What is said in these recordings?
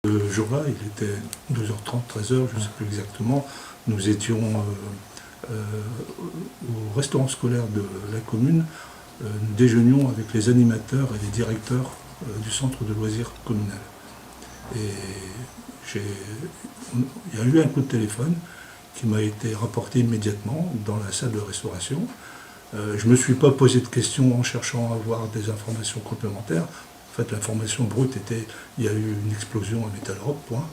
Ce jour-là, il était 12h30, 13h, je ne sais plus exactement, nous étions au restaurant scolaire de la commune, nous déjeunions avec les animateurs et les directeurs du centre de loisirs communal. Et il y a eu un coup de téléphone qui m'a été rapporté immédiatement dans la salle de restauration. Je ne me suis pas posé de questions en cherchant à avoir des informations complémentaires. En fait, l'information brute était il y a eu une explosion à Metal Europe, point.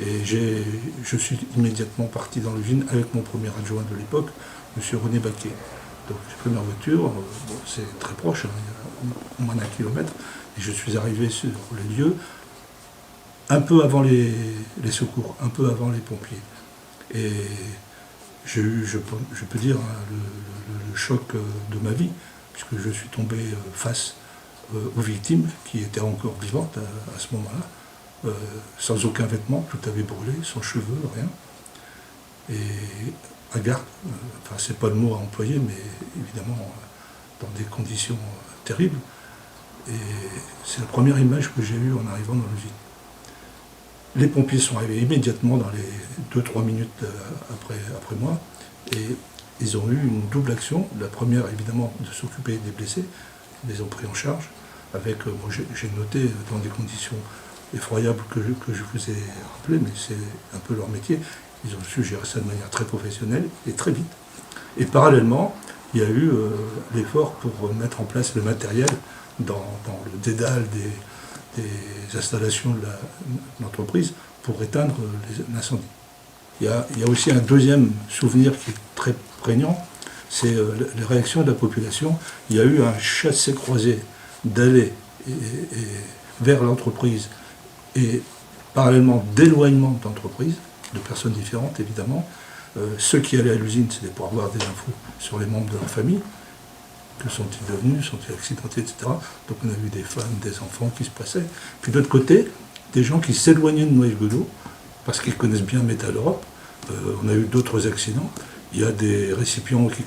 Et je suis immédiatement parti dans l'usine avec mon premier adjoint de l'époque, M. René Baquet. Donc j'ai pris ma voiture, bon, c'est très proche, hein, il y a au moins d'1 kilomètre, et je suis arrivé sur les lieux un peu avant les secours, un peu avant les pompiers. Et j'ai eu, je peux dire, hein, le choc de ma vie, puisque je suis tombé face aux victimes qui étaient encore vivantes à ce moment-là, sans aucun vêtement, tout avait brûlé, sans cheveux, rien. Et à garde, enfin c'est pas le mot à employer, mais évidemment dans des conditions terribles. Et c'est la première image que j'ai eue en arrivant dans l'usine. Les pompiers sont arrivés immédiatement dans les 2-3 minutes après moi, et ils ont eu une double action. La première, évidemment, de s'occuper des blessés, ils les ont pris en charge, avec, bon, j'ai noté dans des conditions effroyables que je vous ai rappelées, mais c'est un peu leur métier. Ils ont su gérer ça de manière très professionnelle et très vite. Et parallèlement, il y a eu l'effort pour mettre en place le matériel dans le dédale des installations de l'entreprise pour éteindre l'incendie. Il y a aussi un deuxième souvenir qui est très prégnant, c'est les réactions de la population. Il y a eu un chassé-croisé d'aller vers l'entreprise et parallèlement d'éloignement d'entreprise, de personnes différentes évidemment. Ceux qui allaient à l'usine, c'était pour avoir des infos sur les membres de leur famille. Que sont-ils devenus, sont-ils accidentés, etc. Donc on a vu des femmes, des enfants qui se passaient. Puis de l'autre côté, des gens qui s'éloignaient de Noël-Godeau, parce qu'ils connaissent bien Metal Europe. On a eu d'autres accidents. Il y a des récipients qui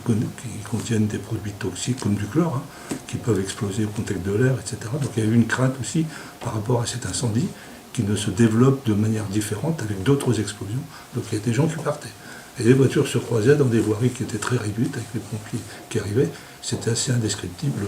contiennent des produits toxiques, comme du chlore, hein, qui peuvent exploser au contact de l'air, etc. Donc il y a eu une crainte aussi par rapport à cet incendie, qui ne se développe de manière différente avec d'autres explosions. Donc il y a des gens qui partaient. Et les voitures se croisaient dans des voiries qui étaient très réduites, avec les pompiers qui arrivaient. C'était assez indescriptible.